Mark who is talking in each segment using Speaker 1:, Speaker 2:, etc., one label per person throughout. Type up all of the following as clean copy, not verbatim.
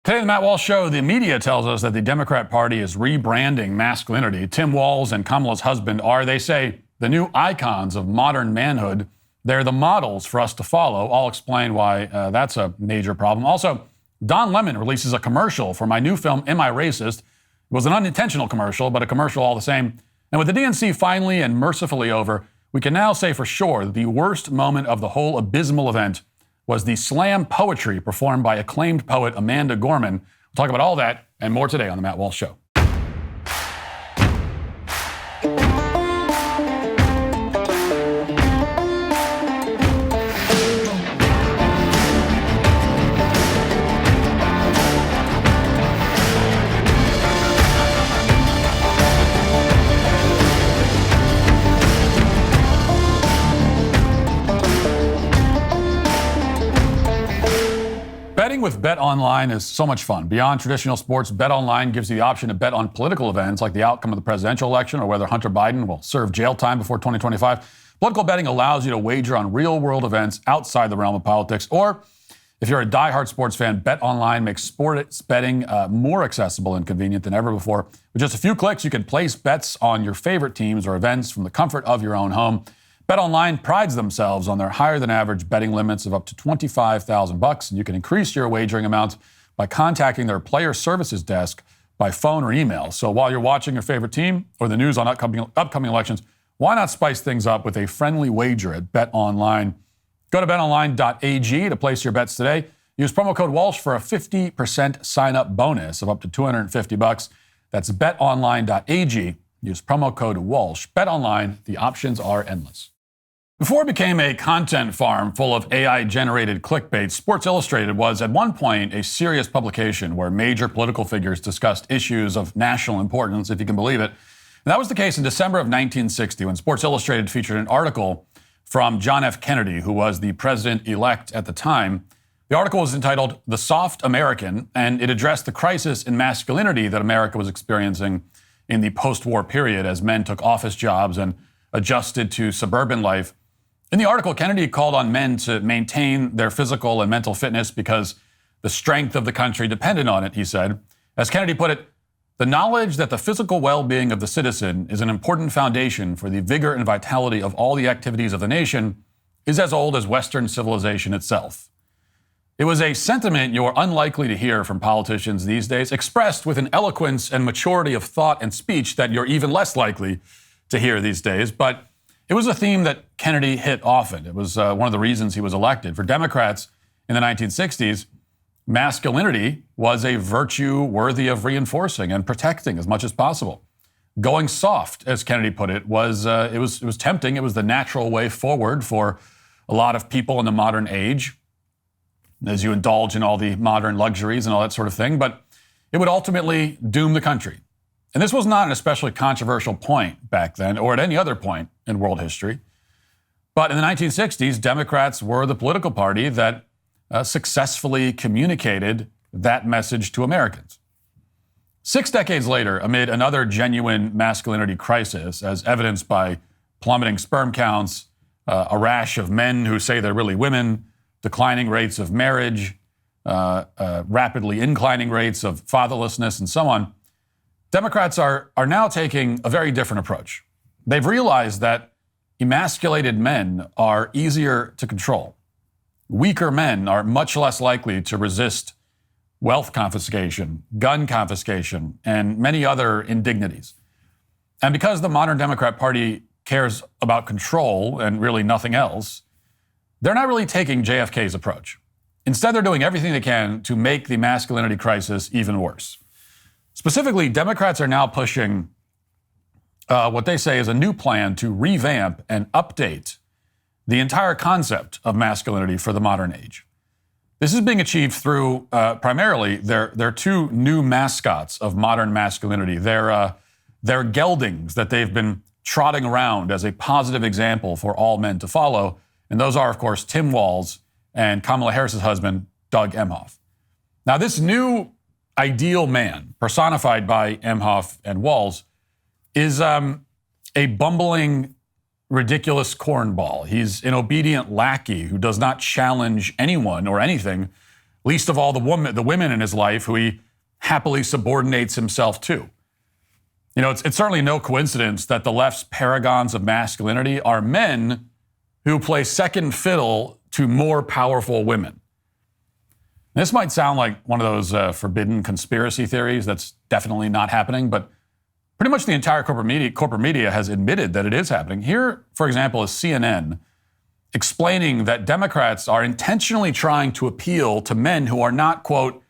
Speaker 1: Today on the Matt Walsh Show, the media tells us that the Democrat Party is rebranding masculinity. Tim Walz and Kamala's husband are, they say, the new icons of modern manhood. They're the models for us to follow. I'll explain why that's a major problem. Also, Don Lemon releases a commercial for my new film, Am I Racist? It was an unintentional commercial, but a commercial all the same. And with the DNC finally and mercifully over, we can now say for sure that the worst moment of the whole abysmal event was the slam poetry performed by acclaimed poet Amanda Gorman. We'll talk about all that and more today on the Matt Walsh Show. Betting with BetOnline is so much fun. Beyond traditional sports, BetOnline gives you the option to bet on political events like the outcome of the presidential election or whether Hunter Biden will serve jail time before 2025. Political betting allows you to wager on real-world events outside the realm of politics. Or if you're a diehard sports fan, BetOnline makes sports betting more accessible and convenient than ever before. With just a few clicks, you can place bets on your favorite teams or events from the comfort of your own home. BetOnline prides themselves on their higher-than-average betting limits of up to $25,000, and you can increase your wagering amount by contacting their player services desk by phone or email. So while you're watching your favorite team or the news on upcoming elections, why not spice things up with a friendly wager at BetOnline? Go to betonline.ag to place your bets today. Use promo code Walsh for a 50% sign-up bonus of up to $250. That's betonline.ag. Use promo code Walsh. BetOnline, the options are endless. Before it became a content farm full of AI-generated clickbait, Sports Illustrated was at one point a serious publication where major political figures discussed issues of national importance, if you can believe it. And that was the case in December of 1960 when Sports Illustrated featured an article from John F. Kennedy, who was the president-elect at the time. The article was entitled The Soft American, and it addressed the crisis in masculinity that America was experiencing in the post-war period as men took office jobs and adjusted to suburban life. In the article, Kennedy called on men to maintain their physical and mental fitness because the strength of the country depended on it, he said. As Kennedy put it, the knowledge that the physical well-being of the citizen is an important foundation for the vigor and vitality of all the activities of the nation is as old as Western civilization itself. It was a sentiment you're unlikely to hear from politicians these days, expressed with an eloquence and maturity of thought and speech that you're even less likely to hear these days. But it was a theme that Kennedy hit often. It was one of the reasons he was elected. For Democrats in the 1960s, masculinity was a virtue worthy of reinforcing and protecting as much as possible. Going soft, as Kennedy put it, was tempting. It was the natural way forward for a lot of people in the modern age, as you indulge in all the modern luxuries and all that sort of thing, but it would ultimately doom the country. And this was not an especially controversial point back then or at any other point in world history. But in the 1960s, Democrats were the political party that successfully communicated that message to Americans. 6 decades later, amid another genuine masculinity crisis, as evidenced by plummeting sperm counts, a rash of men who say they're really women, declining rates of marriage, rapidly inclining rates of fatherlessness, and so on, Democrats are now taking a very different approach. They've realized that emasculated men are easier to control. Weaker men are much less likely to resist wealth confiscation, gun confiscation, and many other indignities. And because the modern Democrat Party cares about control and really nothing else, they're not really taking JFK's approach. Instead, they're doing everything they can to make the masculinity crisis even worse. Specifically, Democrats are now pushing what they say is a new plan to revamp and update the entire concept of masculinity for the modern age. This is being achieved through primarily their two new mascots of modern masculinity. Their geldings that they've been trotting around as a positive example for all men to follow. And those are, of course, Tim Walz and Kamala Harris's husband, Doug Emhoff. Now, this new ideal man, personified by Emhoff and Walz, is a bumbling, ridiculous cornball. He's an obedient lackey who does not challenge anyone or anything least of all the women in his life who he happily subordinates himself to. You know, it's certainly no coincidence that the left's paragons of masculinity are men who play second fiddle to more powerful women. This might sound like one of those forbidden conspiracy theories that's definitely not happening, but pretty much the entire corporate media has admitted that it is happening. Here, for example, is CNN explaining that Democrats are intentionally trying to appeal to men who are not, quote,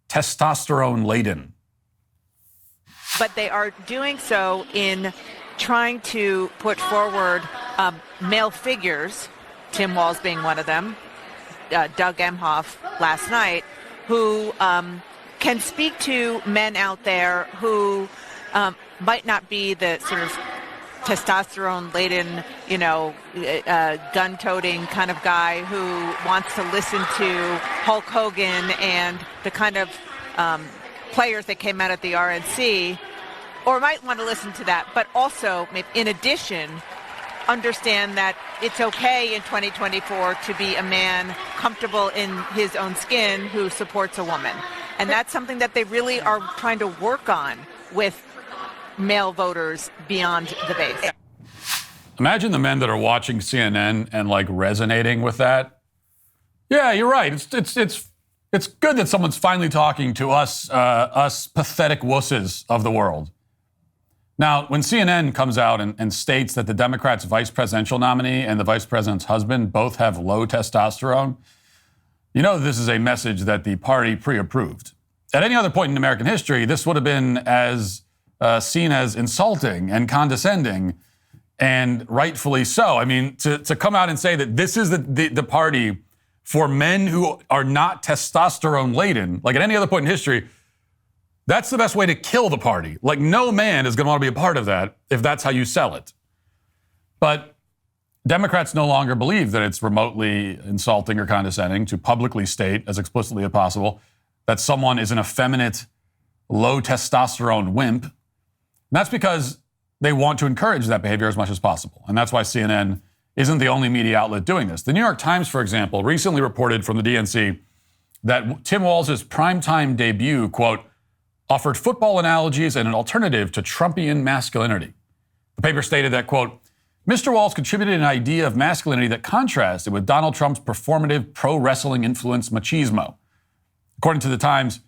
Speaker 1: testosterone-laden.
Speaker 2: But they are doing so in trying to put forward male figures, Tim Walz being one of them, Doug Emhoff last night, who can speak to men out there who might not be the sort of testosterone-laden, gun-toting kind of guy who wants to listen to Hulk Hogan and the kind of players that came out at the RNC, or might want to listen to that, but also, in addition, understand that it's okay in 2024 to be a man comfortable in his own skin who supports a woman. And that's something that they really are trying to work on with male voters beyond the base.
Speaker 1: Imagine the men that are watching CNN and like resonating with that. Yeah, you're right. It's good that someone's finally talking to us pathetic wusses of the world. Now, when CNN comes out and states that the Democrats' vice presidential nominee and the vice president's husband both have low testosterone, you know this is a message that the party pre-approved. At any other point in American history, this would have been as seen as insulting and condescending, and rightfully so. I mean, to come out and say that this is the party for men who are not testosterone-laden, like at any other point in history, that's the best way to kill the party. Like, no man is going to want to be a part of that if that's how you sell it. But Democrats no longer believe that it's remotely insulting or condescending to publicly state, as explicitly as possible, that someone is an effeminate, low testosterone wimp. And that's because they want to encourage that behavior as much as possible. And that's why CNN isn't the only media outlet doing this. The New York Times, for example, recently reported from the DNC that Tim Walz's primetime debut, quote, offered football analogies and an alternative to Trumpian masculinity. The paper stated that, quote, Mr. Walz contributed an idea of masculinity that contrasted with Donald Trump's performative pro-wrestling influence machismo. According to the Times,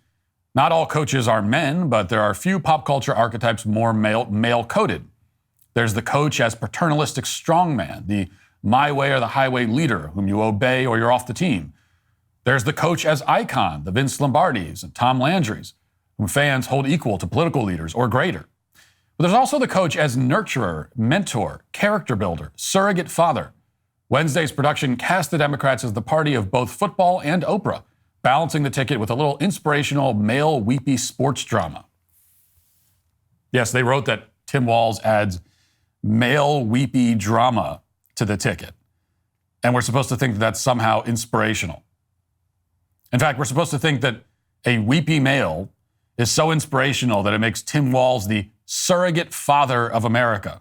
Speaker 1: not all coaches are men, but there are few pop culture archetypes more male-coded. There's the coach as paternalistic strongman, the my way or the highway leader whom you obey or you're off the team. There's the coach as icon, the Vince Lombardis and Tom Landrys, whom fans hold equal to political leaders or greater. But there's also the coach as nurturer, mentor, character builder, surrogate father. Wednesday's production cast the Democrats as the party of both football and Oprah, balancing the ticket with a little inspirational male weepy sports drama. Yes, they wrote that Tim Walz adds male weepy drama to the ticket. And we're supposed to think that that's somehow inspirational. In fact, we're supposed to think that a weepy male is so inspirational that it makes Tim Walz the surrogate father of America.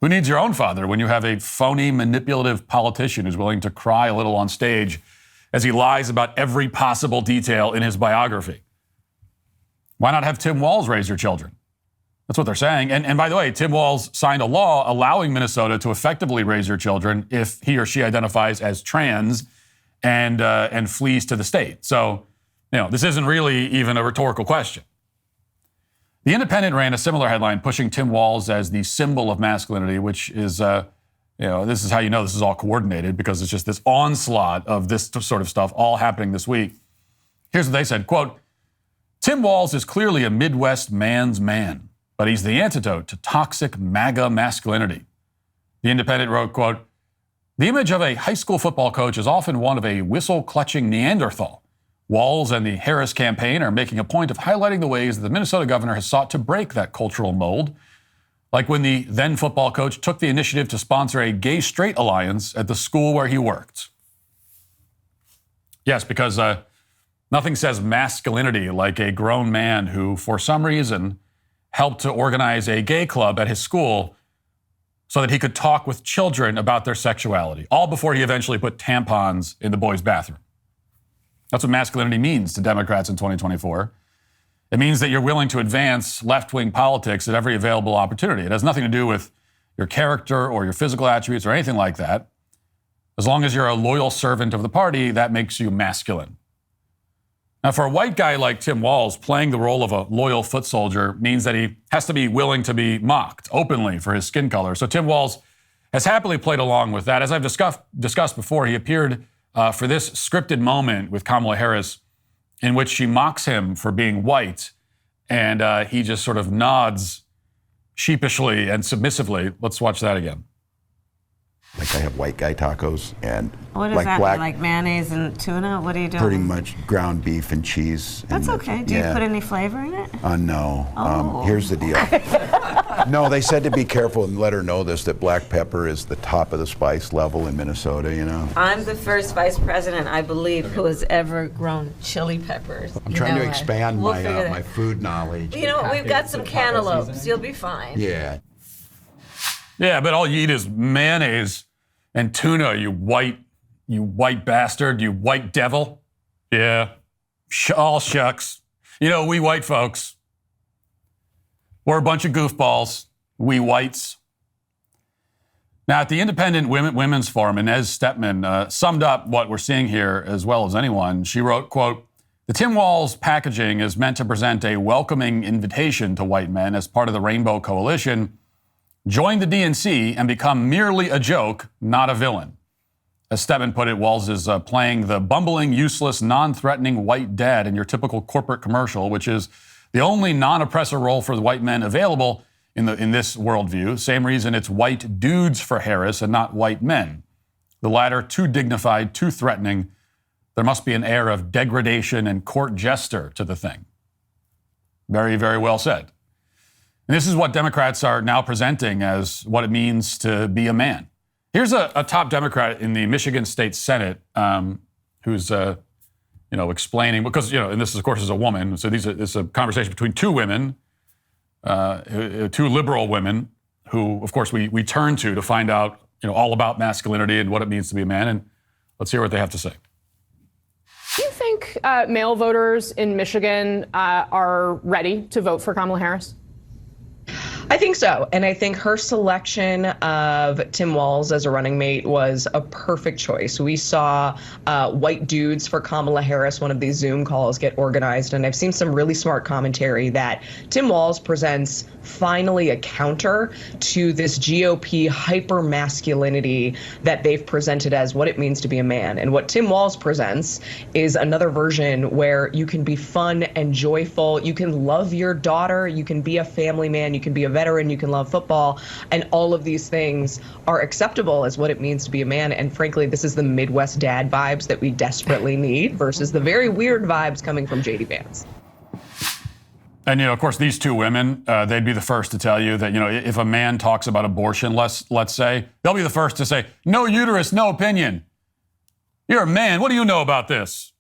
Speaker 1: Who needs your own father when you have a phony, manipulative politician who's willing to cry a little on stage as he lies about every possible detail in his biography? Why not have Tim Walz raise your children? That's what they're saying. And by the way, Tim Walz signed a law allowing Minnesota to effectively raise your children if he or she identifies as trans and flees to the state. So, this isn't really even a rhetorical question. The Independent ran a similar headline pushing Tim Walz as the symbol of masculinity, which is, this is how you know this is all coordinated, because it's just this onslaught of this sort of stuff all happening this week. Here's what they said, quote, Tim Walz is clearly a Midwest man's man, but he's the antidote to toxic MAGA masculinity. The Independent wrote, quote, the image of a high school football coach is often one of a whistle-clutching Neanderthal. Walz and the Harris campaign are making a point of highlighting the ways that the Minnesota governor has sought to break that cultural mold, like when the then football coach took the initiative to sponsor a gay-straight alliance at the school where he worked. Yes, because nothing says masculinity like a grown man who, for some reason, helped to organize a gay club at his school so that he could talk with children about their sexuality, all before he eventually put tampons in the boys' bathroom. That's what masculinity means to Democrats in 2024. It means that you're willing to advance left-wing politics at every available opportunity. It has nothing to do with your character or your physical attributes or anything like that. As long as you're a loyal servant of the party, that makes you masculine. Now, for a white guy like Tim Walz, playing the role of a loyal foot soldier means that he has to be willing to be mocked openly for his skin color. So Tim Walz has happily played along with that. As I've discussed before, he appeared for this scripted moment with Kamala Harris in which she mocks him for being white, and he just sort of nods sheepishly and submissively. Let's watch that again.
Speaker 3: Like I have white guy tacos and
Speaker 4: what is
Speaker 3: like
Speaker 4: that?
Speaker 3: black,
Speaker 4: like mayonnaise and tuna? What are you doing?
Speaker 3: pretty much ground beef and cheese.
Speaker 4: That's okay. Do you put any flavor in it?
Speaker 3: No.
Speaker 4: Oh.
Speaker 3: Here's the deal. No, they said to be careful and let her know this, that black pepper is the top of the spice level in Minnesota, you know.
Speaker 4: I'm the first vice president, I believe, who has ever grown chili peppers.
Speaker 3: I'm trying to expand my food knowledge.
Speaker 4: You know what? We've got some cantaloupes. You'll be fine.
Speaker 3: Yeah.
Speaker 1: Yeah, but all you eat is mayonnaise and tuna, you white bastard, you white devil. Yeah, all shucks. You know, we white folks, we're a bunch of goofballs, we whites. Now, at the Independent Women's Forum, Inez Stepman summed up what we're seeing here as well as anyone. She wrote, quote, "The Tim Walz packaging is meant to present a welcoming invitation to white men as part of the Rainbow Coalition. Join the DNC and become merely a joke, not a villain." As Stedman put it, Walz is playing the bumbling, useless, non-threatening white dad in your typical corporate commercial, which is the only non-oppressor role for the white men available in this worldview. Same reason it's white dudes for Harris and not white men. The latter too dignified, too threatening. There must be an air of degradation and court jester to the thing. Very, very well said. And this is what Democrats are now presenting as what it means to be a man. Here's a top Democrat in the Michigan State Senate who's, explaining, because, and this, of course, is a woman. So this is a conversation between two women, two liberal women who, of course, we turn to find out, all about masculinity and what it means to be a man. And let's hear what they have to say.
Speaker 5: Do you think male voters in Michigan are ready to vote for Kamala Harris?
Speaker 6: I think so. And I think her selection of Tim Walz as a running mate was a perfect choice. We saw white dudes for Kamala Harris, one of these Zoom calls, get organized. And I've seen some really smart commentary that Tim Walz presents finally a counter to this GOP hyper-masculinity that they've presented as what it means to be a man. And what Tim Walz presents is another version where you can be fun and joyful. You can love your daughter. You can be a family man. You can be a veteran. You can love football. And all of these things are acceptable as what it means to be a man. And frankly, this is the Midwest dad vibes that we desperately need versus the very weird vibes coming from J.D. Vance.
Speaker 1: And, of course, these two women, they'd be the first to tell you that, if a man talks about abortion, let's say, they'll be the first to say, no uterus, no opinion. You're a man. What do you know about this?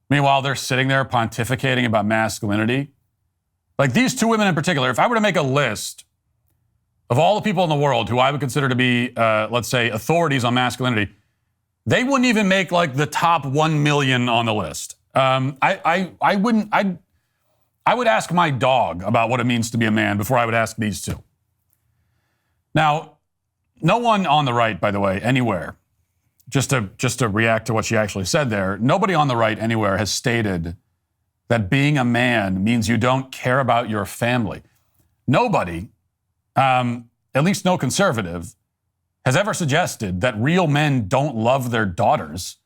Speaker 1: Meanwhile, they're sitting there pontificating about masculinity. Like these two women in particular, if I were to make a list of all the people in the world who I would consider to be, let's say, authorities on masculinity, they wouldn't even make like the top 1 million on the list. I would ask my dog about what it means to be a man before I would ask these two. Now, no one on the right, by the way, anywhere, just to react to what she actually said there, nobody on the right anywhere has stated that being a man means you don't care about your family. Nobody, at least no conservative, has ever suggested that real men don't love their daughters.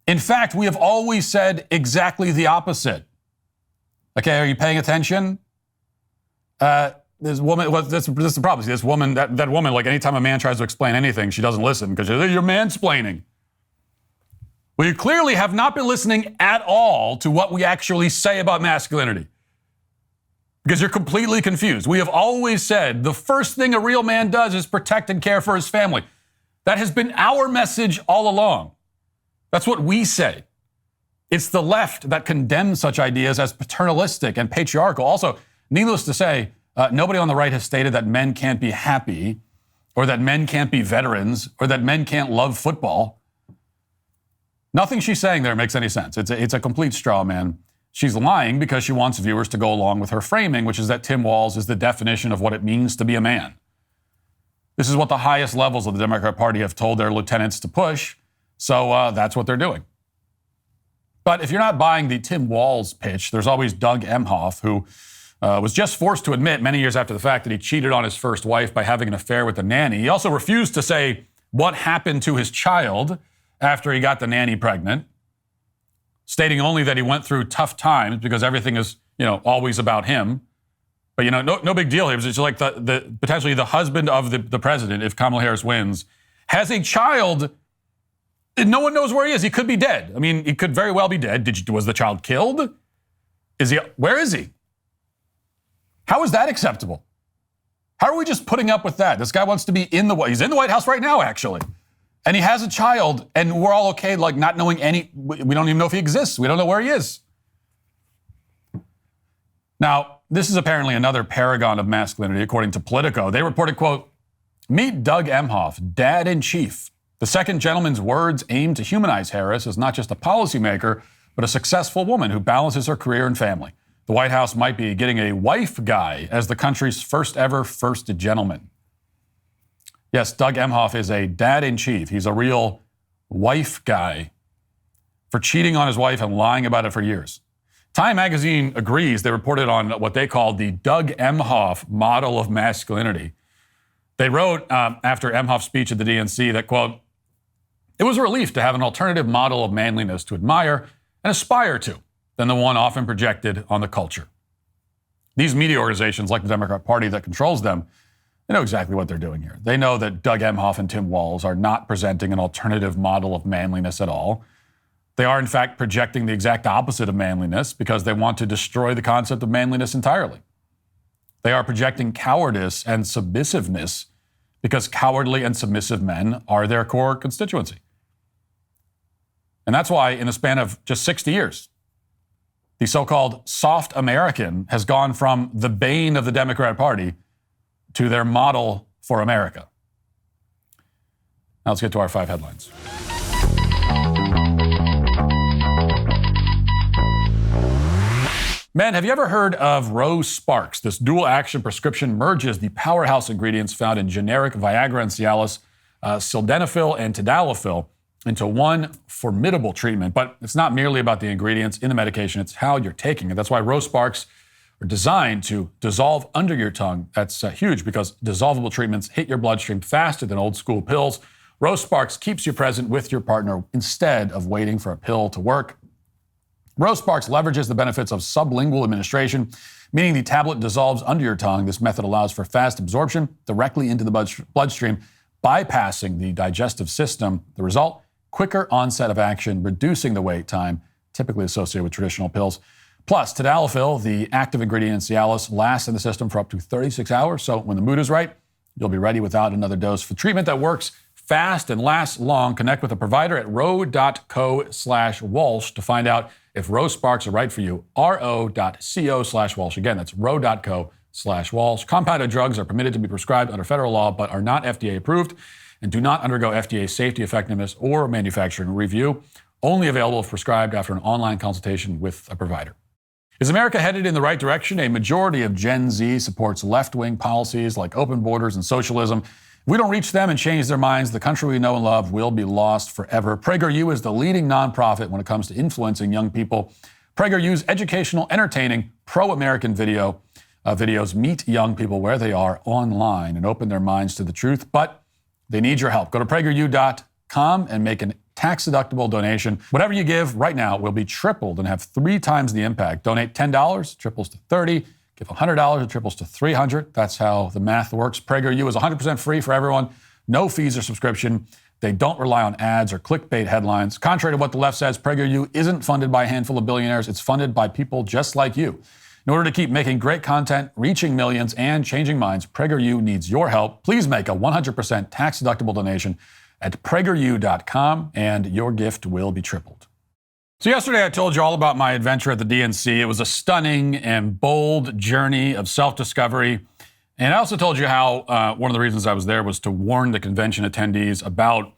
Speaker 1: In fact, we have always said exactly the opposite. Okay, are you paying attention? This woman, this is the problem. See, this woman, that woman, like anytime a man tries to explain anything, she doesn't listen because you're mansplaining. Well, you clearly have not been listening at all to what we actually say about masculinity because you're completely confused. We have always said the first thing a real man does is protect and care for his family. That has been our message all along. That's what we say. It's the left that condemns such ideas as paternalistic and patriarchal. Also, needless to say, nobody on the right has stated that men can't be happy or that men can't be veterans or that men can't love football. Nothing she's saying there makes any sense. It's a complete straw man. She's lying because she wants viewers to go along with her framing, which is that Tim Walz is the definition of what it means to be a man. This is what the highest levels of the Democrat Party have told their lieutenants to push, so that's what they're doing. But if you're not buying the Tim Walz pitch, there's always Doug Emhoff, who was just forced to admit many years after the fact that he cheated on his first wife by having an affair with the nanny. He also refused to say what happened to his child after he got the nanny pregnant, stating only that he went through tough times because everything is, always about him. But, no big deal here. It's just like the potentially the husband of the president, if Kamala Harris wins, has a child. No one knows where he is. He could be dead. I mean, he could very well be dead. Was the child killed? Where is he? How is that acceptable? How are we just putting up with that? This guy wants to be he's in the White House right now, actually. And he has a child, and we're all okay, like not knowing we don't even know if he exists. We don't know where he is. Now, this is apparently another paragon of masculinity, according to Politico. They reported, quote, "Meet Doug Emhoff, dad in chief. The second gentleman's words aim to humanize Harris as not just a policymaker, but a successful woman who balances her career and family. The White House might be getting a wife guy as the country's first ever first gentleman." Yes, Doug Emhoff is a dad in chief. He's a real wife guy for cheating on his wife and lying about it for years. Time magazine agrees. They reported on what they called the Doug Emhoff model of masculinity. They wrote after Emhoff's speech at the DNC that, quote, "It was a relief to have an alternative model of manliness to admire and aspire to than the one often projected on the culture." These media organizations, like the Democrat Party that controls them, they know exactly what they're doing here. They know that Doug Emhoff and Tim Walz are not presenting an alternative model of manliness at all. They are, in fact, projecting the exact opposite of manliness because they want to destroy the concept of manliness entirely. They are projecting cowardice and submissiveness because cowardly and submissive men are their core constituency. And that's why, in the span of just 60 years, the so-called soft American has gone from the bane of the Democrat Party to their model for America. Now let's get to our 5 headlines. Man, have you ever heard of Rose Sparks? This dual-action prescription merges the powerhouse ingredients found in generic Viagra and Cialis, sildenafil and tadalafil, into one formidable treatment. But it's not merely about the ingredients in the medication, it's how you're taking it. That's why Rose Sparks are designed to dissolve under your tongue. That's huge because dissolvable treatments hit your bloodstream faster than old school pills. Rose Sparks keeps you present with your partner instead of waiting for a pill to work. Rose Sparks leverages the benefits of sublingual administration, meaning the tablet dissolves under your tongue. This method allows for fast absorption directly into the bloodstream, bypassing the digestive system. The result, quicker onset of action, reducing the wait time typically associated with traditional pills. Plus, tadalafil, the active ingredient in Cialis, lasts in the system for up to 36 hours. So when the mood is right, you'll be ready without another dose. For treatment that works fast and lasts long, connect with a provider at ro.co/Walsh to find out if Rose Sparks are right for you. ro.co/Walsh. Again, that's ro.co/Walsh. Compounded drugs are permitted to be prescribed under federal law, but are not FDA approved and do not undergo FDA safety, effectiveness, or manufacturing review. Only available if prescribed after an online consultation with a provider. Is America headed in the right direction? A majority of Gen Z supports left-wing policies like open borders and socialism. If we don't reach them and change their minds, the country we know and love will be lost forever. PragerU is the leading nonprofit when it comes to influencing young people. PragerU's educational, entertaining, pro-American videos meet young people where they are online and open their minds to the truth, but they need your help. Go to PragerU.com and make an tax-deductible donation. Whatever you give right now will be tripled and have 3 times the impact. Donate $10, triples to $30. Give $100, it triples to $300. That's how the math works. PragerU is 100% free for everyone. No fees or subscription. They don't rely on ads or clickbait headlines. Contrary to what the left says, PragerU isn't funded by a handful of billionaires. It's funded by people just like you. In order to keep making great content, reaching millions, and changing minds, PragerU needs your help. Please make a 100% tax-deductible donation at PragerU.com, and your gift will be tripled. So yesterday I told you all about my adventure at the DNC. It was a stunning and bold journey of self-discovery. And I also told you how one of the reasons I was there was to warn the convention attendees about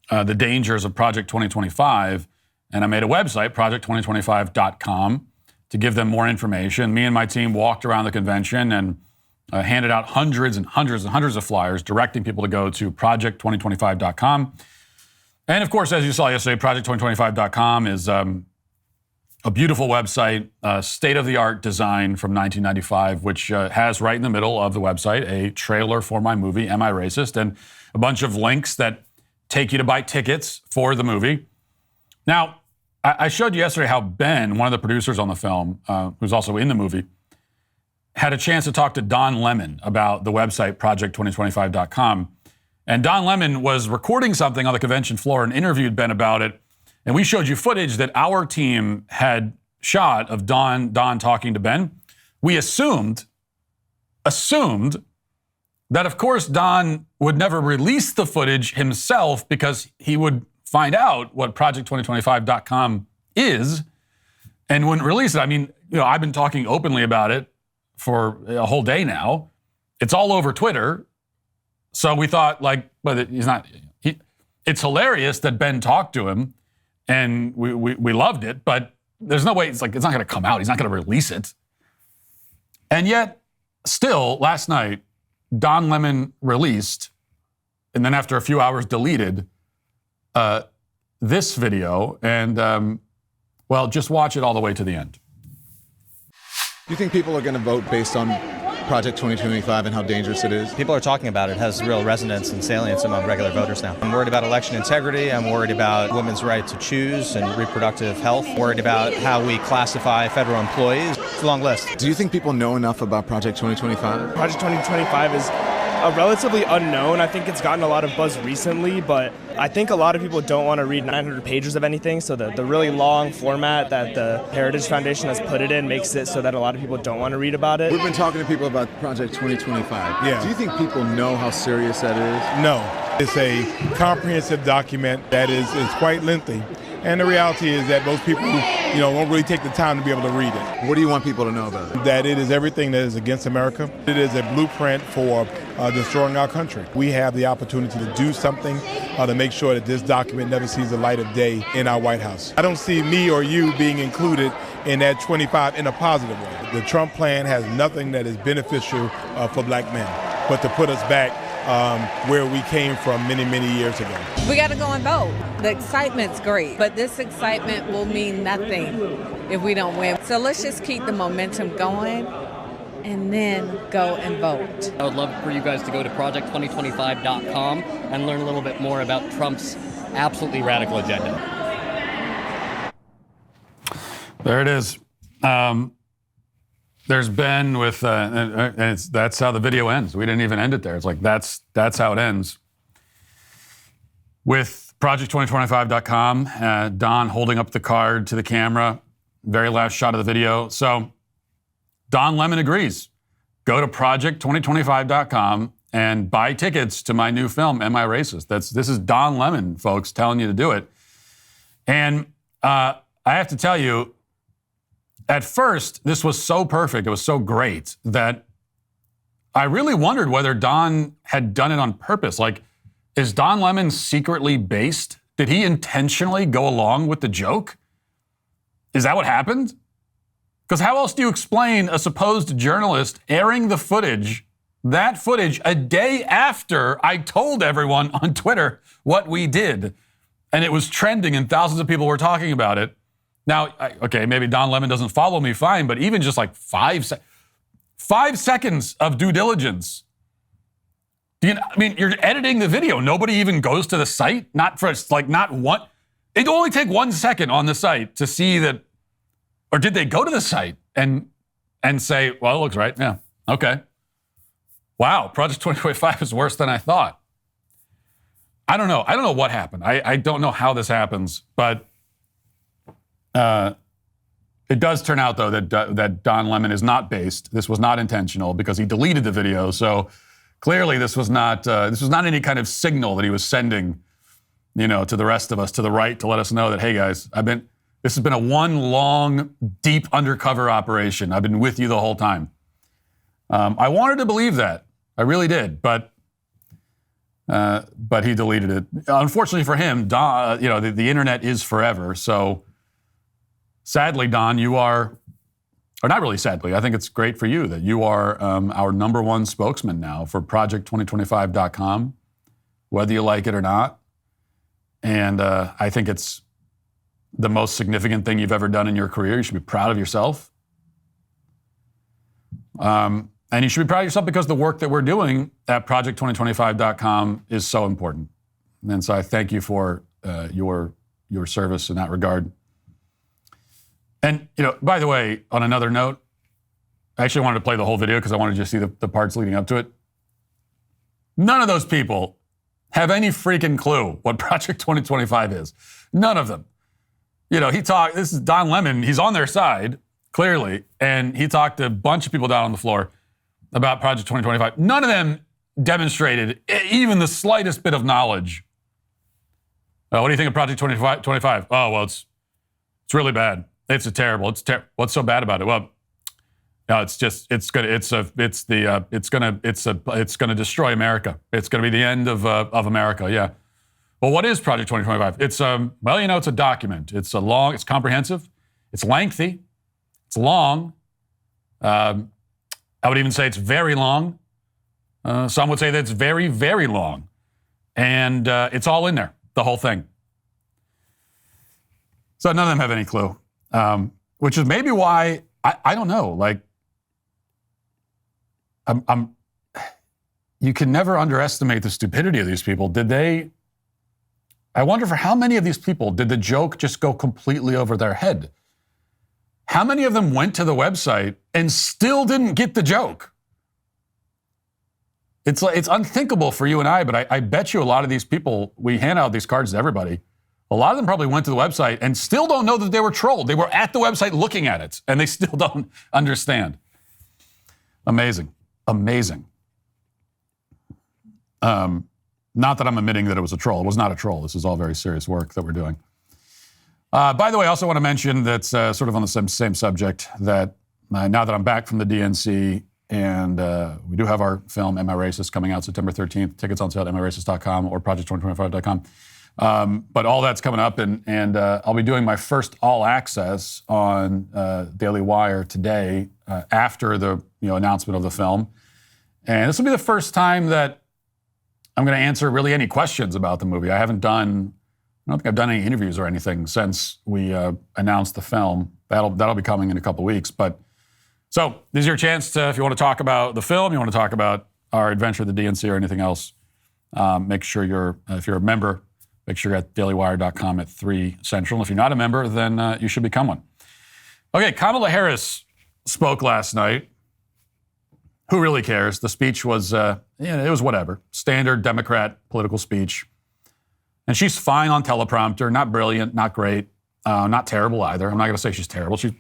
Speaker 1: the dangers of Project 2025. and I made a website, project2025.com, to give them more information. Me and my team walked around the convention and handed out hundreds and hundreds and hundreds of flyers directing people to go to project2025.com. And of course, as you saw yesterday, project2025.com is a beautiful website, state-of-the-art design from 1995, which has right in the middle of the website a trailer for my movie, Am I Racist? And a bunch of links that take you to buy tickets for the movie. Now, I showed you yesterday how Ben, one of the producers on the film, who's also in the movie, had a chance to talk to Don Lemon about the website, project2025.com. And Don Lemon was recording something on the convention floor and interviewed Ben about it. And we showed you footage that our team had shot of Don talking to Ben. We assumed that, of course, Don would never release the footage himself because he would find out what project2025.com is and wouldn't release it. I mean, I've been talking openly about it for a whole day now. It's all over Twitter. So we thought, it's hilarious that Ben talked to him and we loved it, but there's no way, it's not going to come out. He's not going to release it. And yet, still, last night, Don Lemon released, and then after a few hours deleted, this video, and just watch it all the way to the end.
Speaker 7: Do you think people are going to vote based on Project 2025 and how dangerous it is?
Speaker 8: People are talking about it. It has real resonance and salience among regular voters now. I'm worried about election integrity. I'm worried about women's right to choose and reproductive health. I'm worried about how we classify federal employees. It's a long list.
Speaker 7: Do you think people know enough about Project 2025?
Speaker 9: Project 2025 is relatively unknown. I think it's gotten a lot of buzz recently, but I think a lot of people don't want to read 900 pages of anything, so the really long format that the Heritage Foundation has put it in makes it so that a lot of people don't want to read about it.
Speaker 7: We've been talking to people about Project 2025.
Speaker 10: Yeah.
Speaker 7: Do you think people know how serious that is?
Speaker 10: No. It's a comprehensive document that is quite lengthy. And the reality is that most people, won't really take the time to be able to read it.
Speaker 7: What do you want people to know about it?
Speaker 10: That it is everything that is against America. It is a blueprint for destroying our country. We have the opportunity to do something to make sure that this document never sees the light of day in our White House. I don't see me or you being included in that 25 in a positive way. The Trump plan has nothing that is beneficial for black men, but to put us back where we came from many, many years ago.
Speaker 11: We got to go and vote. The excitement's great, but this excitement will mean nothing if we don't win. So let's just keep the momentum going and then go and vote.
Speaker 12: I would love for you guys to go to project2025.com and learn a little bit more about Trump's absolutely radical agenda.
Speaker 1: There it is. There's Ben with, and that's how the video ends. We didn't even end it there. It's like, that's how it ends. With project2025.com, Don holding up the card to the camera, very last shot of the video. So Don Lemon agrees. Go to project2025.com and buy tickets to my new film, Am I Racist? This is Don Lemon, folks, telling you to do it. And I have to tell you, at first, this was so perfect, it was so great, that I really wondered whether Don had done it on purpose. Like, is Don Lemon secretly based? Did he intentionally go along with the joke? Is that what happened? Because how else do you explain a supposed journalist airing the footage, that footage, a day after I told everyone on Twitter what we did? And it was trending and thousands of people were talking about it. Now, okay, maybe Don Lemon doesn't follow me, fine, but even just like 5 seconds of due diligence. You're editing the video. Nobody even goes to the site. Not one. It'd only take 1 second on the site to see that, or did they go to the site and say, well, it looks right. Yeah, okay. Wow, Project 2025 is worse than I thought. I don't know. I don't know what happened. I don't know how this happens, but it does turn out, though, that Don Lemon is not based. This was not intentional because he deleted the video. So clearly, this was not any kind of signal that he was sending, to the rest of us, to the right, to let us know that, hey guys, this has been a one long, deep undercover operation. I've been with you the whole time. I wanted to believe that. I really did, but but he deleted it. Unfortunately for him, Don, the internet is forever. So sadly, Don, you are, or not really sadly, I think it's great for you that you are our number one spokesman now for project2025.com, whether you like it or not. And I think it's the most significant thing you've ever done in your career. You should be proud of yourself. And you should be proud of yourself because the work that we're doing at project2025.com is so important. And so I thank you for your service in that regard. And, by the way, on another note, I actually wanted to play the whole video because I wanted to just see the parts leading up to it. None of those people have any freaking clue what Project 2025 is. None of them. This is Don Lemon. He's on their side, clearly. And he talked to a bunch of people down on the floor about Project 2025. None of them demonstrated even the slightest bit of knowledge. What do you think of Project 2025? Oh, well, it's really bad. It's terrible. What's so bad about it? Well, no, it's gonna destroy America. It's gonna be the end of America. Yeah. Well, what is Project 2025? It's it's a document. It's comprehensive. It's lengthy. It's long. I would even say it's very long. Some would say that it's very, very long. And it's all in there, the whole thing. So none of them have any clue, which is maybe why, I don't know, you can never underestimate the stupidity of these people. I wonder for how many of these people did the joke just go completely over their head? How many of them went to the website and still didn't get the joke? It's unthinkable for you and I, but I bet you a lot of these people, we hand out these cards to everybody. A lot of them probably went to the website and still don't know that they were trolled. They were at the website looking at it, and they still don't understand. Amazing. Amazing. Not that I'm admitting that it was a troll. It was not a troll. This is all very serious work that we're doing. By the way, I also want to mention that sort of on the same subject that now that I'm back from the DNC and we do have our film, Am I Racist, coming out September 13th. Tickets on sale at amiracist.com or project2025.com. But all that's coming up, and I'll be doing my first all access on Daily Wire today after the announcement of the film. And this will be the first time that I'm going to answer really any questions about the movie. I don't think I've done any interviews or anything since we announced the film. That'll be coming in a couple weeks. But so this is your chance to, if you want to talk about the film, you want to talk about our adventure at the DNC or anything else, make sure if you're a member, make sure you're at dailywire.com at 3 Central. And if you're not a member, then you should become one. Okay, Kamala Harris spoke last night. Who really cares? The speech was, it was whatever. Standard Democrat political speech. And she's fine on teleprompter, not brilliant, not great, not terrible either. I'm not going to say she's terrible. She's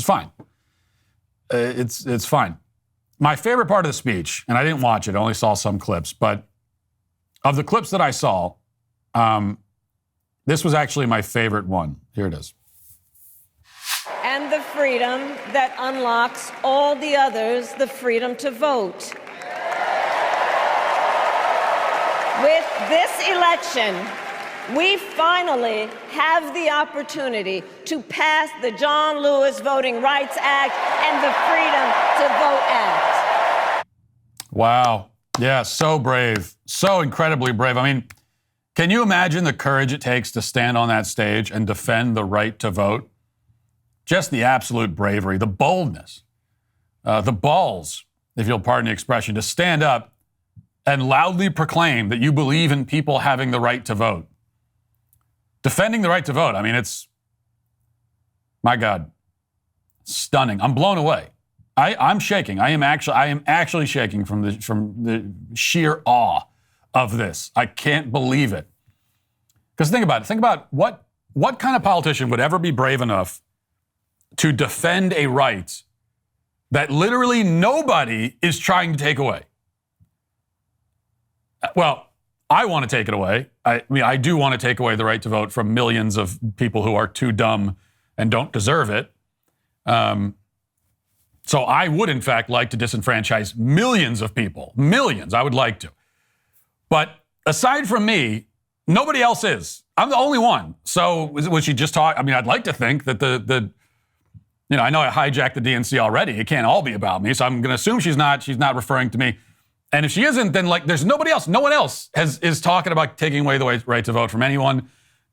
Speaker 1: fine. It's fine. My favorite part of the speech, and I didn't watch it, I only saw some clips, but of the clips that I saw, this was actually my favorite one. Here it is.
Speaker 4: And the freedom that unlocks all the others, the freedom to vote. With this election, we finally have the opportunity to pass the John Lewis Voting Rights Act and the Freedom to Vote Act.
Speaker 1: Wow. Yeah, so brave. So incredibly brave. I mean, can you imagine the courage it takes to stand on that stage and defend the right to vote? Just the absolute bravery, the boldness, the balls, if you'll pardon the expression, to stand up and loudly proclaim that you believe in people having the right to vote. Defending the right to vote. I mean, it's, my God, stunning. I'm blown away. I'm shaking. I am actually shaking from the sheer awe of this. I can't believe it. Because think about it. Think about what kind of politician would ever be brave enough to defend a right that literally nobody is trying to take away. Well, I want to take it away. I do want to take away the right to vote from millions of people who are too dumb and don't deserve it. So I would, in fact, like to disenfranchise millions of people. Millions, I would like to. But aside from me, nobody else is. I'm the only one. So was she just talking? I mean, I'd like to think that I know I hijacked the DNC already. It can't all be about me. So I'm going to assume she's not referring to me. And if she isn't, then there's nobody else. No one else is talking about taking away the right to vote from anyone.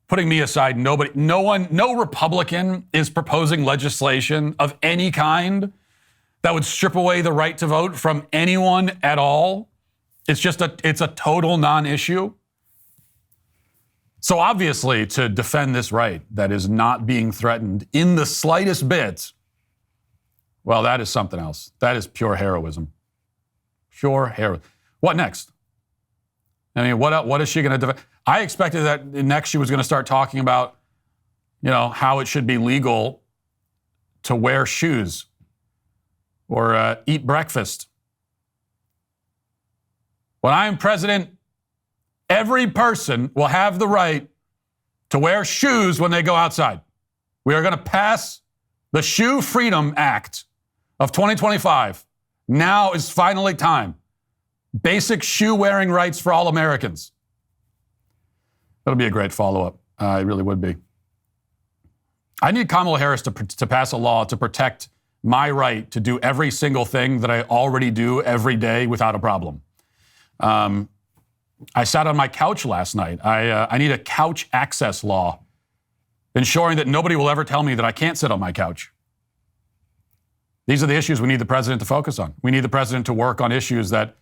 Speaker 1: Putting me aside, no Republican is proposing legislation of any kind that would strip away the right to vote from anyone at all. It's a total non-issue. So obviously, to defend this right that is not being threatened in the slightest bit, well, that is something else. That is pure heroism. Pure heroism. What next? I mean, what is she going to defend? I expected that next she was going to start talking about, how it should be legal to wear shoes or eat breakfast. When I am president, every person will have the right to wear shoes when they go outside. We are going to pass the Shoe Freedom Act of 2025. Now is finally time. Basic shoe wearing rights for all Americans. That'll be a great follow-up. It really would be. I need Kamala Harris to pass a law to protect my right to do every single thing that I already do every day without a problem. I sat on my couch last night. I need a couch access law, ensuring that nobody will ever tell me that I can't sit on my couch. These are the issues we need the president to focus on. We need the president to work on issues that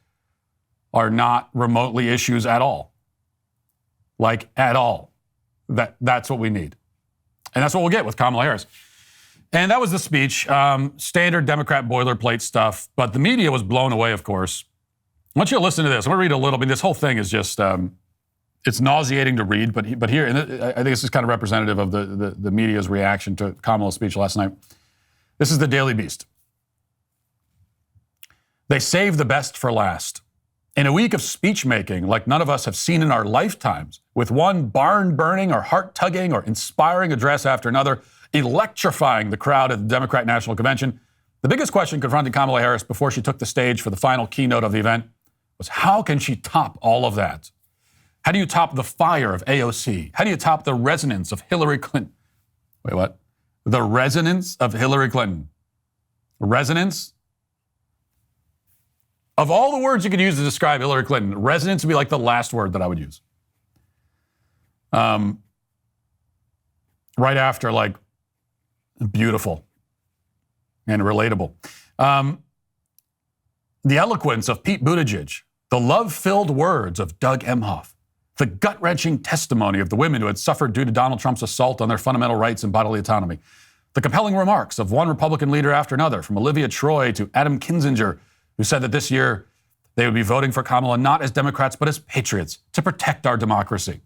Speaker 1: are not remotely issues at all. Like, at all. That's what we need. And that's what we'll get with Kamala Harris. And that was the speech. Standard Democrat boilerplate stuff. But the media was blown away, of course. I want you to listen to this. I'm going to read a little bit. This whole thing is just, it's nauseating to read. But here, and I think this is kind of representative of the media's reaction to Kamala's speech last night. This is the Daily Beast. They save the best for last. In a week of speech-making like none of us have seen in our lifetimes, with one barn-burning or heart-tugging or inspiring address after another, electrifying the crowd at the Democrat National Convention, the biggest question confronting Kamala Harris before she took the stage for the final keynote of the event was, how can she top all of that? How do you top the fire of AOC? How do you top the resonance of Hillary Clinton? Wait, what? The resonance of Hillary Clinton. Resonance? Of all the words you could use to describe Hillary Clinton, resonance would be like the last word that I would use. Right after, like, beautiful and relatable. The eloquence of Pete Buttigieg, the love-filled words of Doug Emhoff, the gut-wrenching testimony of the women who had suffered due to Donald Trump's assault on their fundamental rights and bodily autonomy, the compelling remarks of one Republican leader after another, from Olivia Troy to Adam Kinzinger, who said that this year they would be voting for Kamala not as Democrats but as patriots to protect our democracy.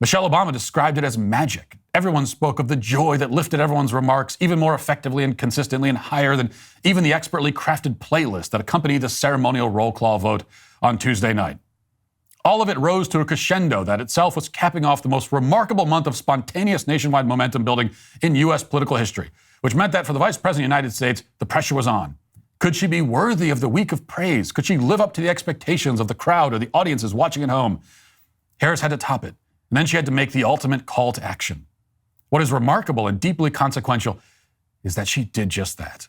Speaker 1: Michelle Obama described it as magic. Everyone spoke of the joy that lifted everyone's remarks even more effectively and consistently and higher than even the expertly crafted playlist that accompanied the ceremonial roll call vote on Tuesday night. All of it rose to a crescendo that itself was capping off the most remarkable month of spontaneous nationwide momentum building in U.S. political history, which meant that for the Vice President of the United States, the pressure was on. Could she be worthy of the week of praise? Could she live up to the expectations of the crowd or the audiences watching at home? Harris had to top it, and then she had to make the ultimate call to action. What is remarkable and deeply consequential is that she did just that.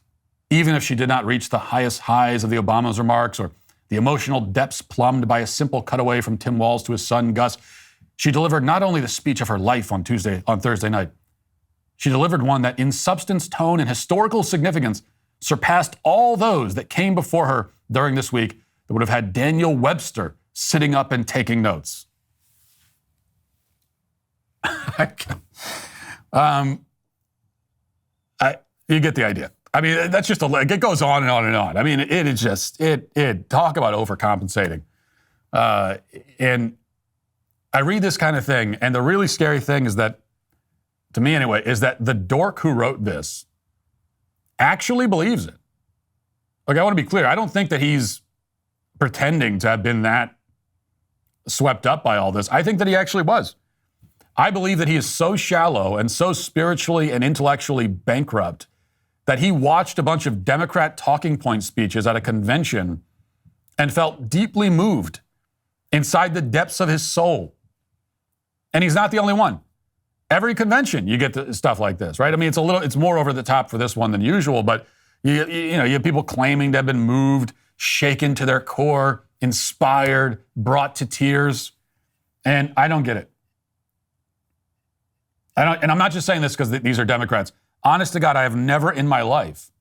Speaker 1: Even if she did not reach the highest highs of the Obama's remarks or the emotional depths plumbed by a simple cutaway from Tim Walz to his son, Gus, she delivered not only the speech of her life on Thursday night, she delivered one that in substance, tone, and historical significance surpassed all those that came before her during this week that would have had Daniel Webster sitting up and taking notes. You get the idea. I mean, that's just it goes on and on and on. I mean, it is just, talk about overcompensating. And I read this kind of thing, and the really scary thing is that, to me anyway, is that the dork who wrote this actually believes it. Like, I want to be clear. I don't think that he's pretending to have been that swept up by all this. I think that he actually was. I believe that he is so shallow and so spiritually and intellectually bankrupt that he watched a bunch of Democrat talking point speeches at a convention and felt deeply moved inside the depths of his soul. And he's not the only one. Every convention, you get stuff like this, right? I mean, it's more over the top for this one than usual, but you have people claiming to have been moved, shaken to their core, inspired, brought to tears. And I don't get it. And I'm not just saying this because these are Democrats. Honest to God, I have never in my life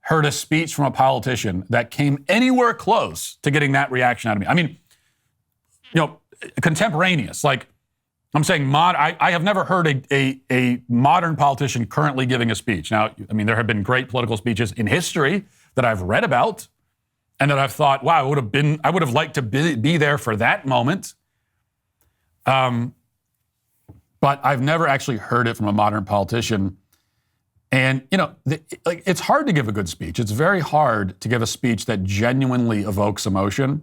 Speaker 1: heard a speech from a politician that came anywhere close to getting that reaction out of me. I mean, contemporaneous. Like, I'm saying I have never heard a modern politician currently giving a speech. Now, I mean, there have been great political speeches in history that I've read about and that I've thought, wow, I would have liked to be there for that moment. But I've never actually heard it from a modern politician. And, it's hard to give a good speech. It's very hard to give a speech that genuinely evokes emotion,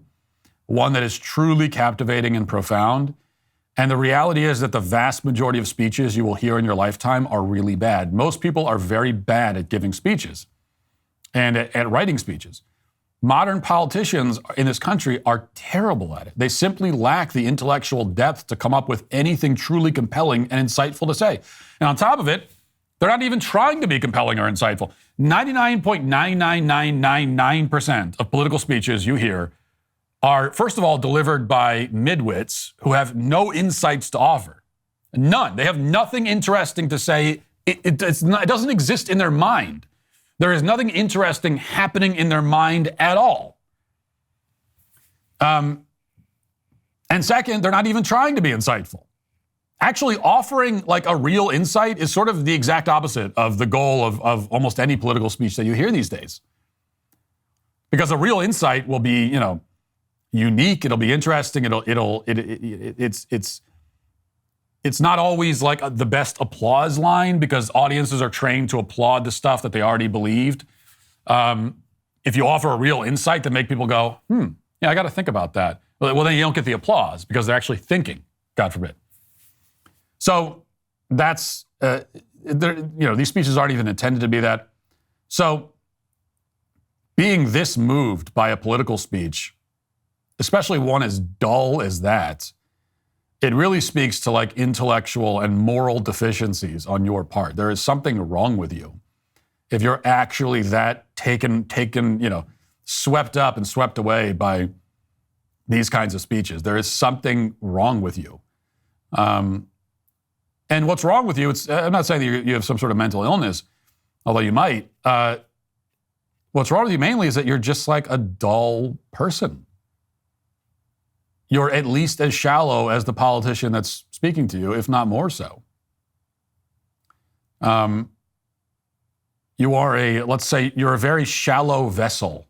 Speaker 1: one that is truly captivating and profound. And the reality is that the vast majority of speeches you will hear in your lifetime are really bad. Most people are very bad at giving speeches and at writing speeches. Modern politicians in this country are terrible at it. They simply lack the intellectual depth to come up with anything truly compelling and insightful to say. And on top of it, they're not even trying to be compelling or insightful. 99.99999% of political speeches you hear are, first of all, delivered by midwits who have no insights to offer. None. They have nothing interesting to say. It doesn't exist in their mind. There is nothing interesting happening in their mind at all. And second, they're not even trying to be insightful. Actually offering like a real insight is sort of the exact opposite of the goal of almost any political speech that you hear these days. Because a real insight will be, unique. It'll be interesting. It's not always like the best applause line because audiences are trained to applaud the stuff that they already believed. If you offer a real insight to make people go, yeah, I got to think about that. Well, then you don't get the applause because they're actually thinking, God forbid. So that's, these speeches aren't even intended to be that. So being this moved by a political speech, especially one as dull as that, it really speaks to like intellectual and moral deficiencies on your part. There is something wrong with you if you're actually that taken, swept up and swept away by these kinds of speeches. There is something wrong with you. And what's wrong with you, I'm not saying that you have some sort of mental illness, although you might. What's wrong with you mainly is that you're just like a dull person. You're at least as shallow as the politician that's speaking to you, if not more so. Let's say you're a very shallow vessel.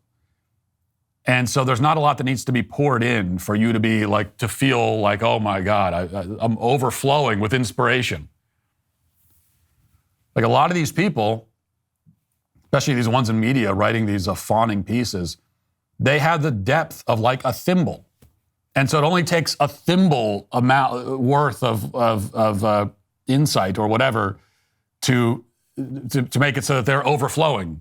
Speaker 1: And so there's not a lot that needs to be poured in for you to be like, to feel like, oh my God, I'm overflowing with inspiration. Like a lot of these people, especially these ones in media writing these fawning pieces, they have the depth of like a thimble. And so it only takes a thimble amount worth of insight or whatever to make it so that they're overflowing.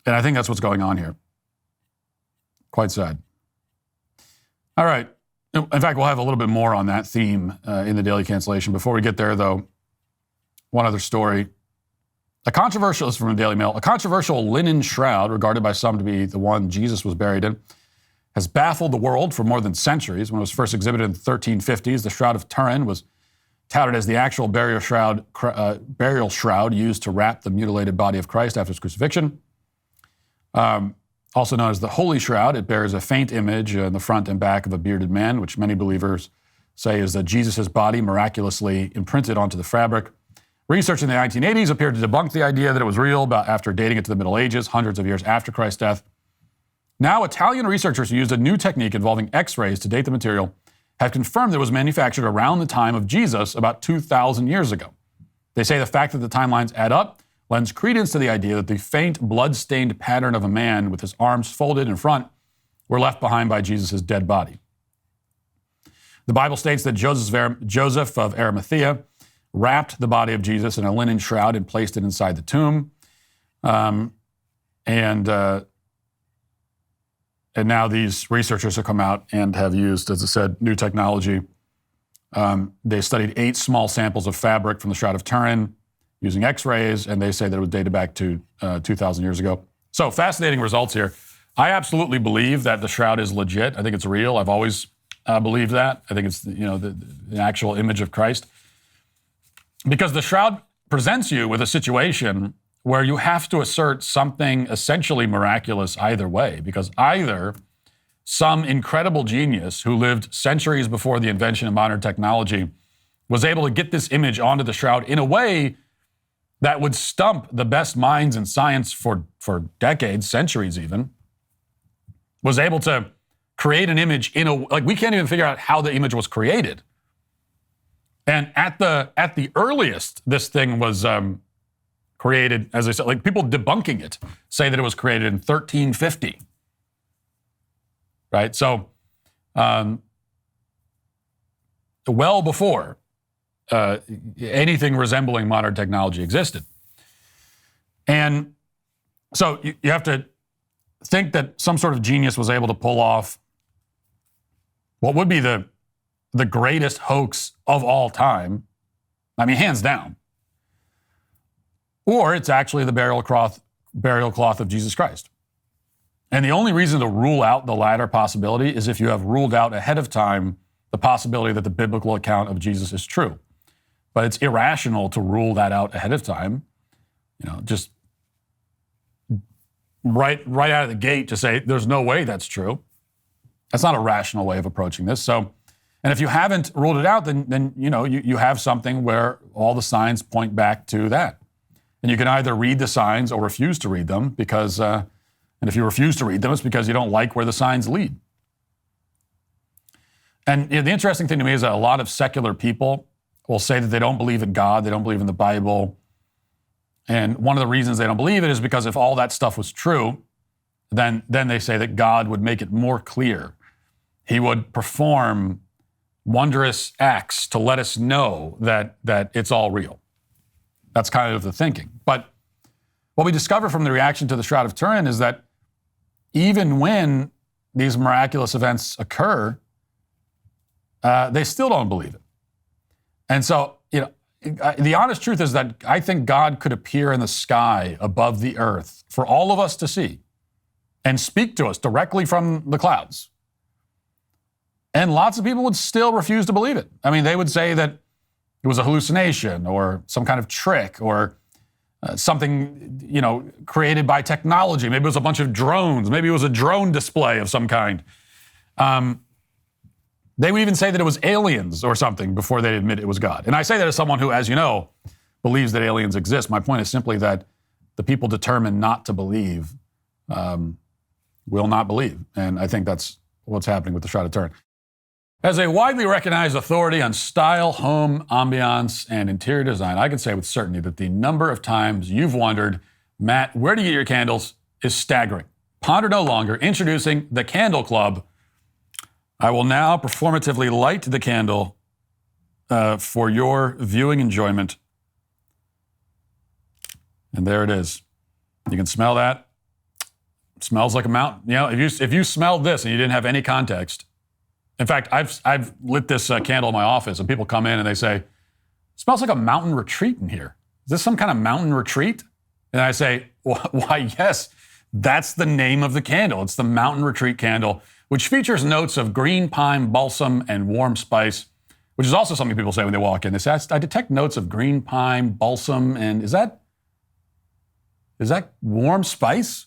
Speaker 1: And I think that's what's going on here. Quite sad. All right. In fact, we'll have a little bit more on that theme in the Daily Cancellation. Before we get there, though, one other story. This is from the Daily Mail. A controversial linen shroud, regarded by some to be the one Jesus was buried in, has baffled the world for more than centuries. When it was first exhibited in the 1350s, the Shroud of Turin was touted as the actual burial shroud used to wrap the mutilated body of Christ after his crucifixion. Also known as the Holy Shroud, it bears a faint image in the front and back of a bearded man, which many believers say is Jesus' body miraculously imprinted onto the fabric. Research in the 1980s appeared to debunk the idea that it was real after dating it to the Middle Ages, hundreds of years after Christ's death. Now, Italian researchers who used a new technique involving X-rays to date the material have confirmed that it was manufactured around the time of Jesus, about 2,000 years ago. They say the fact that the timelines add up lends credence to the idea that the faint, blood-stained pattern of a man with his arms folded in front were left behind by Jesus' dead body. The Bible states that Joseph of Arimathea wrapped the body of Jesus in a linen shroud and placed it inside the tomb. And now these researchers have come out and have used, as I said, new technology. They studied 8 small samples of fabric from the Shroud of Turin using X-rays, and they say that it was dated back to 2,000 years ago. So fascinating results here. I absolutely believe that the Shroud is legit. I think it's real. I've always believed that. I think it's the actual image of Christ. Because the Shroud presents you with a situation where you have to assert something essentially miraculous either way, because either some incredible genius who lived centuries before the invention of modern technology was able to get this image onto the Shroud in a way that would stump the best minds in science for decades, centuries even, was able to create an image we can't even figure out how the image was created. And at the earliest, this thing was created, as I said, like people debunking it say that it was created in 1350. Right? So, well before anything resembling modern technology existed. And so you have to think that some sort of genius was able to pull off what would be the greatest hoax of all time. I mean, hands down. Or it's actually the burial cloth of Jesus Christ. And the only reason to rule out the latter possibility is if you have ruled out ahead of time the possibility that the biblical account of Jesus is true. But it's irrational to rule that out ahead of time. Just right out of the gate to say there's no way that's true. That's not a rational way of approaching this. So, and if you haven't ruled it out, then you have something where all the signs point back to that. And you can either read the signs or refuse to read them because, and if you refuse to read them, it's because you don't like where the signs lead. And the interesting thing to me is that a lot of secular people will say that they don't believe in God, they don't believe in the Bible. And one of the reasons they don't believe it is because if all that stuff was true, then they say that God would make it more clear. He would perform wondrous acts to let us know that it's all real. That's kind of the thinking. But what we discover from the reaction to the Shroud of Turin is that even when these miraculous events occur, they still don't believe it. And so, the honest truth is that I think God could appear in the sky above the earth for all of us to see and speak to us directly from the clouds. And lots of people would still refuse to believe it. I mean, they would say that it was a hallucination or some kind of trick or something, created by technology. Maybe it was a bunch of drones. Maybe it was a drone display of some kind. They would even say that it was aliens or something before they admit it was God. And I say that as someone who, as you know, believes that aliens exist. My point is simply that the people determined not to believe will not believe. And I think that's what's happening with the Shroud of Turin. As a widely recognized authority on style, home, ambiance, and interior design, I can say with certainty that the number of times you've wondered, Matt, where do you get your candles, is staggering. Ponder no longer. Introducing the Candle Club. I will now performatively light the candle for your viewing enjoyment. And there it is. You can smell that. It smells like a mountain. If you smelled this and you didn't have any context. In fact, I've lit this candle in my office, and people come in and they say, "It smells like a mountain retreat in here. Is this some kind of mountain retreat?" And I say, "Why, yes, that's the name of the candle. It's the Mountain Retreat Candle, which features notes of green pine, balsam, and warm spice," which is also something people say when they walk in. They say, "I detect notes of green pine, balsam, and is that warm spice?"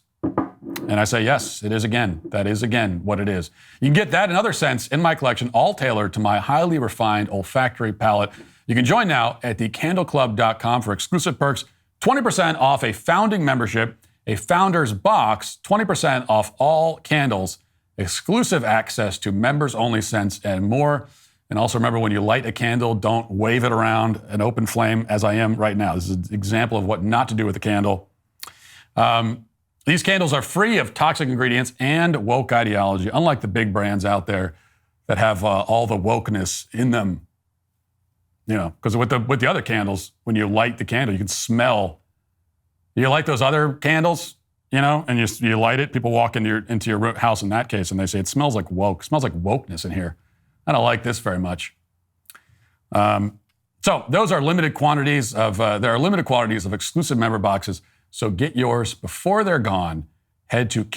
Speaker 1: And I say, yes, it is again. That is again what it is. You can get that and other scents in my collection, all tailored to my highly refined olfactory palate. You can join now at thecandleclub.com for exclusive perks, 20% off a founding membership, a founder's box, 20% off all candles, exclusive access to members-only scents, and more. And also remember, when you light a candle, don't wave it around an open flame as I am right now. This is an example of what not to do with a candle. These candles are free of toxic ingredients and woke ideology, unlike the big brands out there that have all the wokeness in them. Because with the other candles, when you light the candle, you can smell. You light those other candles, you know, and you light it. People walk into your house in that case, and they say, it smells like woke. It smells like wokeness in here. I don't like this very much. So those are limited quantities of, there are limited quantities of exclusive member boxes. So get yours before they're gone. Head to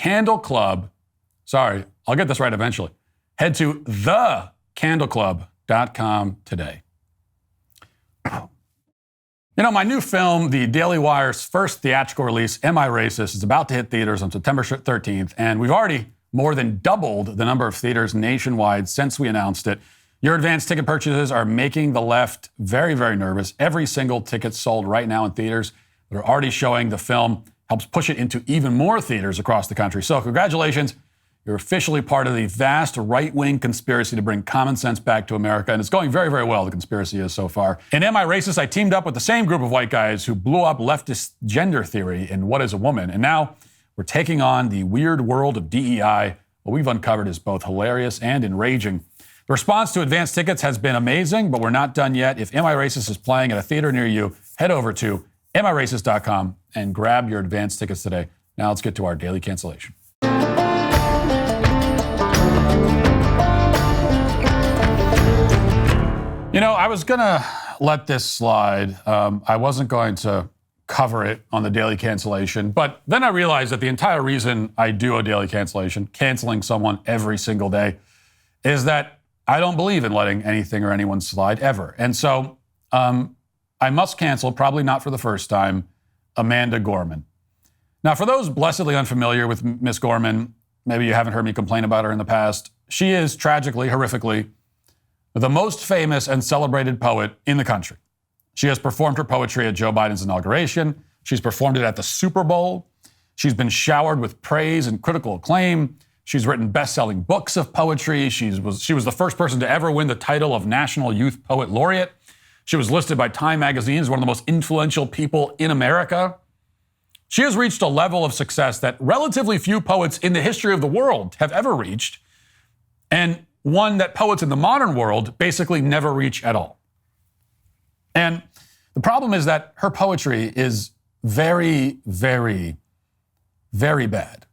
Speaker 1: I'll get this right eventually. Head to thecandleclub.com today. You know, my new film, The Daily Wire's first theatrical release, Am I Racist?, is about to hit theaters on September 13th, and we've already more than doubled the number of theaters nationwide since we announced it. Your advanced ticket purchases are making the left very, very nervous. Every single ticket sold right now in theaters that are already showing the film helps push it into even more theaters across the country. So congratulations. You're officially part of the vast right-wing conspiracy to bring common sense back to America, and it's going very, very well, the conspiracy is so far. In Am I Racist?, I teamed up with the same group of white guys who blew up leftist gender theory in What is a Woman, and now we're taking on the weird world of DEI. What we've uncovered is both hilarious and enraging. The response to advanced tickets has been amazing, but we're not done yet. If Am I Racist is playing at a theater near you, head over to AmIRacist.com and grab your advanced tickets today. Now let's get to our daily cancellation. You know, I was going to let this slide. I wasn't going to cover it on the daily cancellation, but then I realized that the entire reason I do a daily cancellation, canceling someone every single day, is that I don't believe in letting anything or anyone slide ever. And so I must cancel, probably not for the first time, Amanda Gorman. Now, for those blessedly unfamiliar with Miss Gorman, maybe you haven't heard me complain about her in the past, she is tragically, horrifically, the most famous and celebrated poet in the country. She has performed her poetry at Joe Biden's inauguration. She's performed it at the Super Bowl. She's been showered with praise and critical acclaim. She's written best-selling books of poetry. She was the first person to ever win the title of National Youth Poet Laureate. She was listed by Time magazine as one of the most influential people in America. She has reached a level of success that relatively few poets in the history of the world have ever reached, and one that poets in the modern world basically never reach at all. And the problem is that her poetry is very, very, very bad.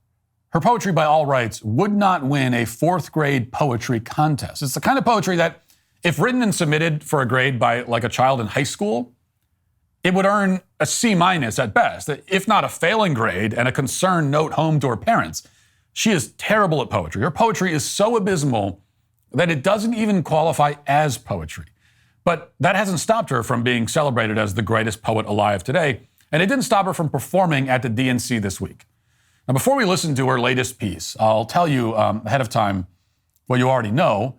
Speaker 1: Her poetry, by all rights, would not win a fourth grade poetry contest. It's the kind of poetry that, if written and submitted for a grade by like a child in high school, it would earn a C- at best, if not a failing grade and a concerned note home to her parents. She is terrible at poetry. Her poetry is so abysmal that it doesn't even qualify as poetry. But that hasn't stopped her from being celebrated as the greatest poet alive today, and it didn't stop her from performing at the DNC this week. Now, before we listen to her latest piece, I'll tell you ahead of time what you already know,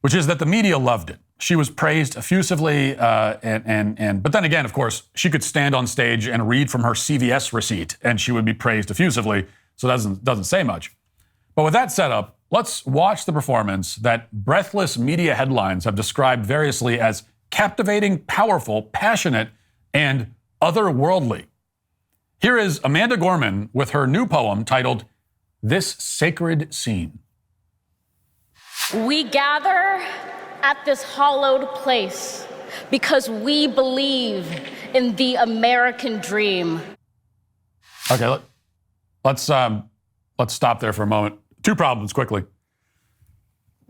Speaker 1: which is that the media loved it. She was praised effusively, but then again, of course, she could stand on stage and read from her CVS receipt, and she would be praised effusively, so that doesn't say much. But with that set up, let's watch the performance that breathless media headlines have described variously as captivating, powerful, passionate, and otherworldly. Here is Amanda Gorman with her new poem titled, This Sacred Scene.
Speaker 13: We gather at this hallowed place because we believe in the American dream.
Speaker 1: Okay, let's stop there for a moment. Two problems quickly.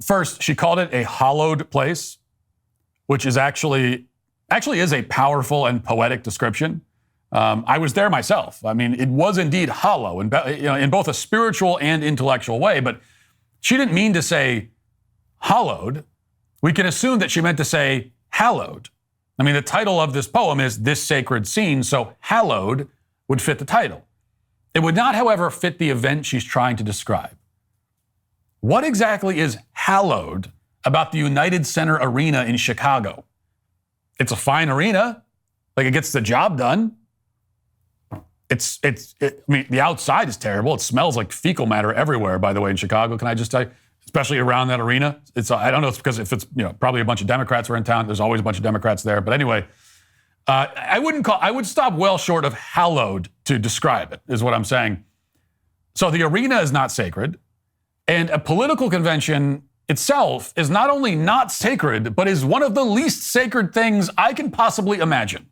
Speaker 1: First, she called it a hallowed place, which is actually is a powerful and poetic description. I was there myself. I mean, it was indeed hollow in both a spiritual and intellectual way, but she didn't mean to say hollowed. We can assume that she meant to say hallowed. I mean, the title of this poem is This Sacred Scene, so hallowed would fit the title. It would not, however, fit the event she's trying to describe. What exactly is hallowed about the United Center Arena in Chicago? It's a fine arena, like it gets the job done. The outside is terrible. It smells like fecal matter everywhere, by the way, in Chicago. Can I just tell you, especially around that arena? I don't know if it's because if it's probably a bunch of Democrats are in town. There's always a bunch of Democrats there. But anyway, I would stop well short of hallowed to describe it, is what I'm saying. So the arena is not sacred. And a political convention itself is not only not sacred, but is one of the least sacred things I can possibly imagine,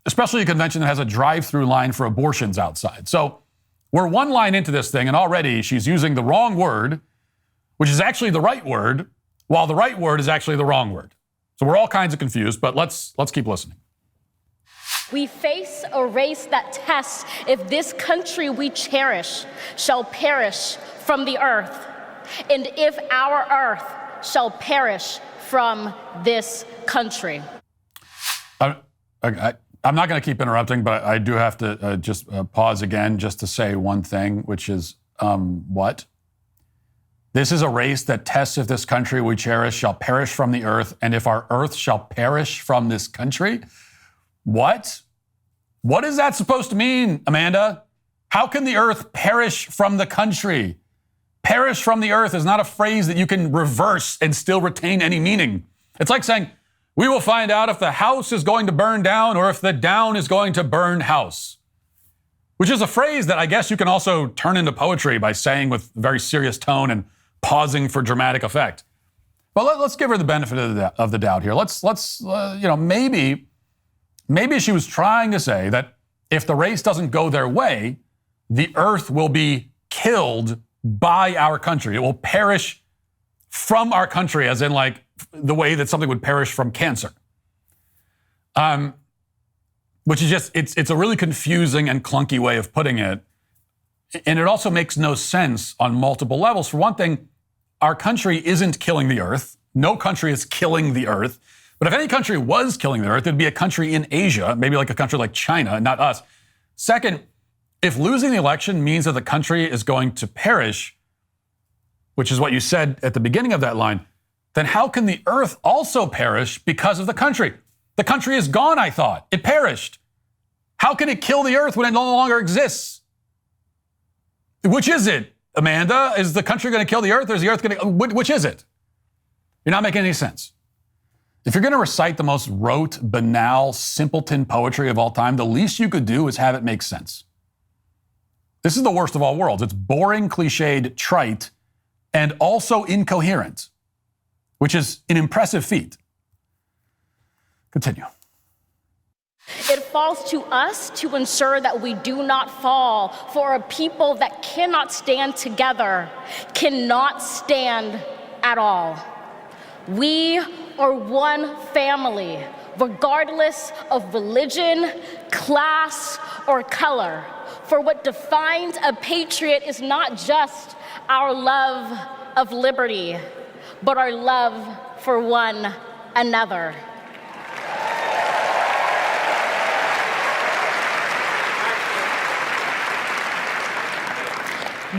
Speaker 1: especially a convention that has a drive-through line for abortions outside. So We're one line into this thing, and already she's using the wrong word, which is actually the right word, while the right word is actually the wrong word. So we're all kinds of confused, but let's keep listening.
Speaker 13: We face a race that tests if this country we cherish shall perish from the earth, and if our earth shall perish from this country.
Speaker 1: I'm not going to keep interrupting, but I do have to just pause again just to say one thing, which is what? This is a race that tests if this country we cherish shall perish from the earth, and if our earth shall perish from this country. What? What is that supposed to mean, Amanda? How can the earth perish from the country? Perish from the earth is not a phrase that you can reverse and still retain any meaning. It's like saying, we will find out if the house is going to burn down or if the down is going to burn house, which is a phrase that I guess you can also turn into poetry by saying with very serious tone and pausing for dramatic effect. But let's give her the benefit of the doubt here. Maybe she was trying to say that if the race doesn't go their way, the earth will be killed by our country. It will perish from our country, as in like the way that something would perish from cancer. Which is just, it's a really confusing and clunky way of putting it. And it also makes no sense on multiple levels. For one thing, our country isn't killing the earth. No country is killing the earth. But if any country was killing the earth, it'd be a country in Asia, maybe like a country like China, not us. Second, if losing the election means that the country is going to perish, which is what you said at the beginning of that line, then how can the earth also perish because of the country? The country is gone, I thought. It perished. How can it kill the earth when it no longer exists? Which is it, Amanda? Is the country going to kill the earth, or is the earth going to... Which is it? You're not making any sense. If you're going to recite the most rote, banal, simpleton poetry of all time, the least you could do is have it make sense. This is the worst of all worlds. It's boring, cliched, trite, and also incoherent, which is an impressive feat. Continue.
Speaker 13: It falls to us to ensure that we do not fall, for a people that cannot stand together cannot stand at all. We are one family, regardless of religion, class, or color. For what defines a patriot is not just our love of liberty, but our love for one another.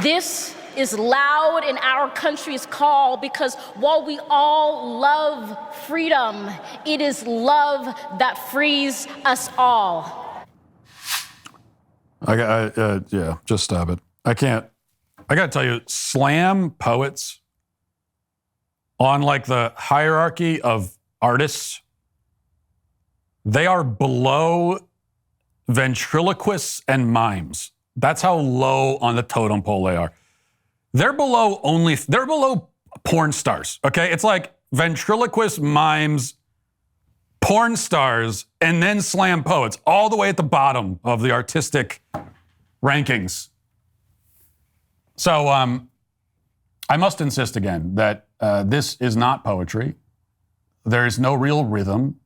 Speaker 13: This is loud in our country's call because while we all love freedom, it is love that frees us all.
Speaker 1: Just stop it. I got to tell you, slam poets on like the hierarchy of artists, they are below ventriloquists and mimes. That's how low on the totem pole they are. They're below porn stars, okay? It's like ventriloquists, mimes, porn stars, and then slam poets, all the way at the bottom of the artistic rankings. So I must insist again that this is not poetry. There is no real rhythm.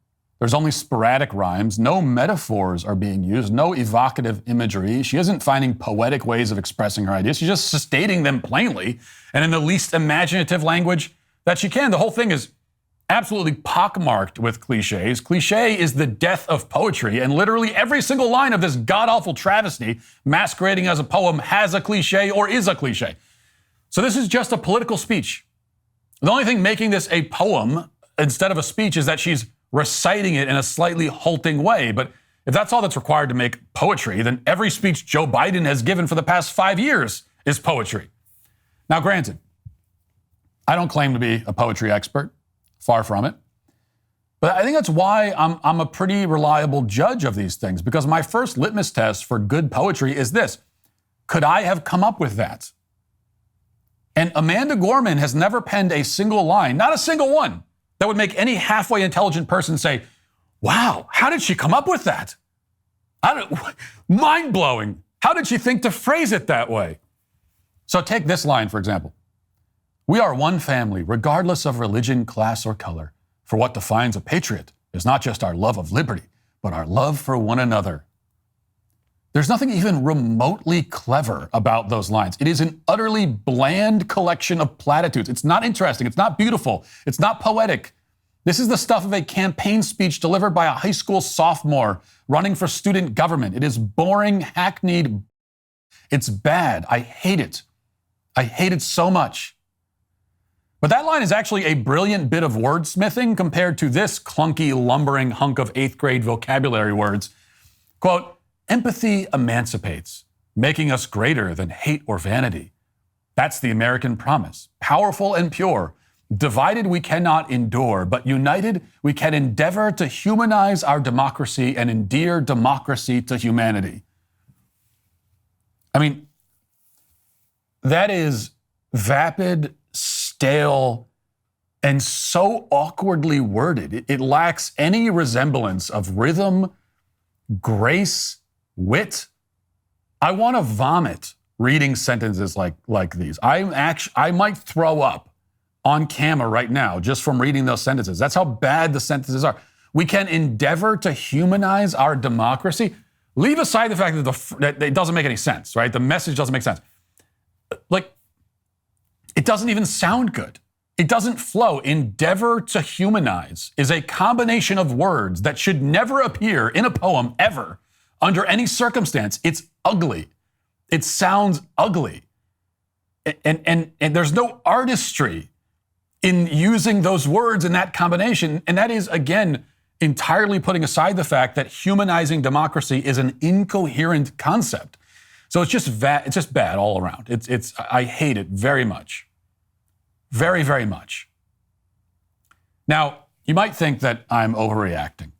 Speaker 1: There's only sporadic rhymes. No metaphors are being used. No evocative imagery. She isn't finding poetic ways of expressing her ideas. She's just stating them plainly and in the least imaginative language that she can. The whole thing is absolutely pockmarked with cliches. Cliche is the death of poetry, and literally every single line of this god-awful travesty masquerading as a poem has a cliche or is a cliche. So this is just a political speech. The only thing making this a poem instead of a speech is that she's reciting it in a slightly halting way. But if that's all that's required to make poetry, then every speech Joe Biden has given for the past 5 years is poetry. Now, granted, I don't claim to be a poetry expert, far from it. But I think that's why I'm a pretty reliable judge of these things, because my first litmus test for good poetry is this: could I have come up with that? And Amanda Gorman has never penned a single line, not a single one, that would make any halfway intelligent person say, wow, how did she come up with that? Mind-blowing. How did she think to phrase it that way? So take this line, for example. We are one family, regardless of religion, class, or color. For what defines a patriot is not just our love of liberty, but our love for one another. There's nothing even remotely clever about those lines. It is an utterly bland collection of platitudes. It's not interesting. It's not beautiful. It's not poetic. This is the stuff of a campaign speech delivered by a high school sophomore running for student government. It is boring, hackneyed. It's bad. I hate it. I hate it so much. But that line is actually a brilliant bit of wordsmithing compared to this clunky, lumbering hunk of 8th grade vocabulary words. Quote, empathy emancipates, making us greater than hate or vanity. That's the American promise, powerful and pure. Divided we cannot endure, but united we can endeavor to humanize our democracy and endear democracy to humanity. I mean, that is vapid, stale, and so awkwardly worded. It lacks any resemblance of rhythm, grace, wit. I want to vomit reading sentences like these. I might throw up on camera right now just from reading those sentences. That's how bad the sentences are. We can endeavor to humanize our democracy. Leave aside the fact that it doesn't make any sense, right? The message doesn't make sense. Like, it doesn't even sound good. It doesn't flow. Endeavor to humanize is a combination of words that should never appear in a poem ever, under any circumstance. It's ugly. It sounds ugly. And there's no artistry in using those words in that combination. And that is, again, entirely putting aside the fact that humanizing democracy is an incoherent concept. So it's just bad all around. I hate it very much. Very, very much. Now, you might think that I'm overreacting.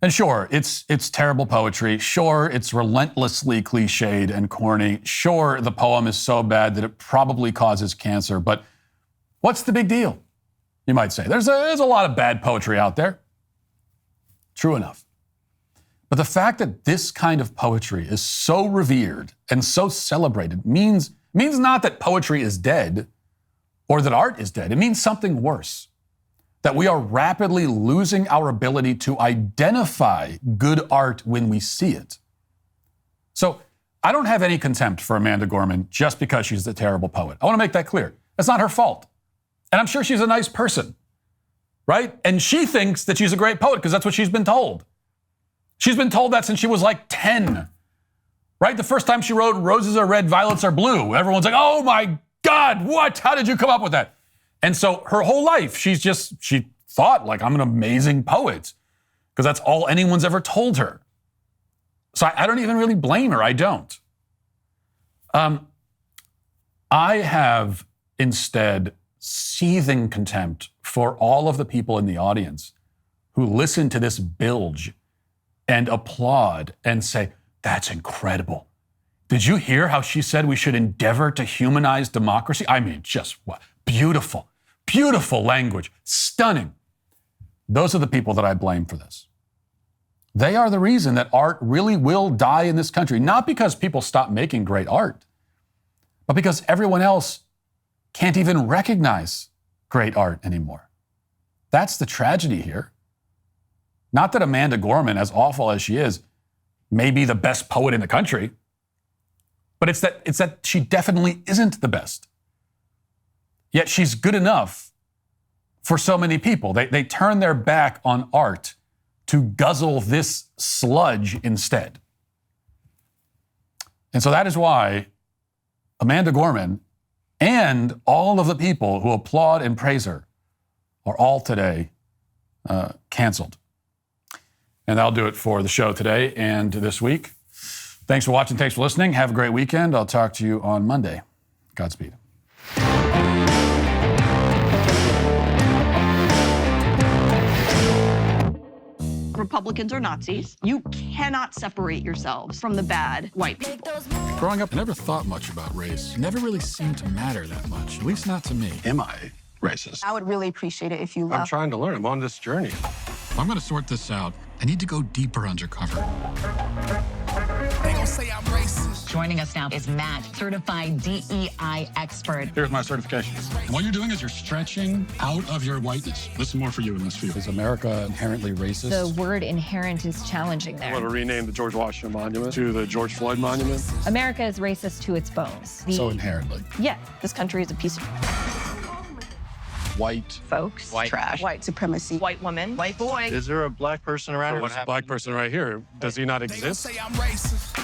Speaker 1: And sure, it's terrible poetry. Sure, it's relentlessly cliched and corny. Sure, the poem is so bad that it probably causes cancer. But what's the big deal? You might say. There's a lot of bad poetry out there. True enough. But the fact that this kind of poetry is so revered and so celebrated means not that poetry is dead or that art is dead. It means something worse. That we are rapidly losing our ability to identify good art when we see it. So I don't have any contempt for Amanda Gorman just because she's a terrible poet. I want to make that clear. That's not her fault. And I'm sure she's a nice person, right? And she thinks that she's a great poet because that's what she's been told. She's been told that since she was like 10, right? The first time she wrote Roses Are Red, Violets Are Blue, everyone's like, oh my God, what? How did you come up with that? And so her whole life, she thought, like, I'm an amazing poet because that's all anyone's ever told her. So I don't even really blame her. I don't. I have instead seething contempt for all of the people in the audience who listen to this bilge and applaud and say, that's incredible. Did you hear how she said we should endeavor to humanize democracy? I mean, just what? Beautiful. Beautiful language. Stunning. Those are the people that I blame for this. They are the reason that art really will die in this country, not because people stop making great art, but because everyone else can't even recognize great art anymore. That's the tragedy here. Not that Amanda Gorman, as awful as she is, may be the best poet in the country, but it's that she definitely isn't the best. Yet she's good enough for so many people. They turn their back on art to guzzle this sludge instead. And so that is why Amanda Gorman and all of the people who applaud and praise her are all today canceled. And that'll do it for the show today and this week. Thanks for watching. Thanks for listening. Have a great weekend. I'll talk to you on Monday. Godspeed.
Speaker 14: Republicans are Nazis. You cannot separate yourselves from the bad white people.
Speaker 1: Growing up, I never thought much about race. It never really seemed to matter that much, at least not to me.
Speaker 15: Am I racist?
Speaker 14: I would really appreciate it if you left.
Speaker 15: I'm trying to learn. I'm on this journey.
Speaker 1: If I'm going to sort this out, I need to go deeper undercover.
Speaker 16: They gon' say I'm racist.
Speaker 17: Joining us now is Matt, certified DEI expert.
Speaker 1: Here's my certification.
Speaker 18: And what you're doing is you're stretching out of your whiteness. This is more for you and less for you.
Speaker 1: Is America inherently racist?
Speaker 19: The word inherent is challenging there.
Speaker 15: I want to rename the George Washington Monument to the George Floyd Monument.
Speaker 19: America is racist to its bones.
Speaker 1: So inherently.
Speaker 19: Yeah, this country is a piece of
Speaker 1: white
Speaker 19: folks,
Speaker 15: White.
Speaker 19: trash,
Speaker 14: White supremacy.
Speaker 19: white woman, white boy.
Speaker 15: Is there a black person around? There's a black person right here. Does he not
Speaker 16: They gon'
Speaker 15: exist?
Speaker 16: say I'm racist.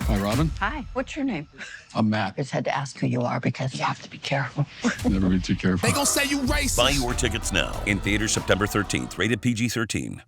Speaker 1: Hi, Robin.
Speaker 14: Hi. What's your name?
Speaker 1: I'm Matt.
Speaker 17: Just had to ask who you are because you have to be careful.
Speaker 1: Never be too careful.
Speaker 16: They gon' say you racist.
Speaker 20: Buy your tickets now. In theaters September 13th. Rated PG-13.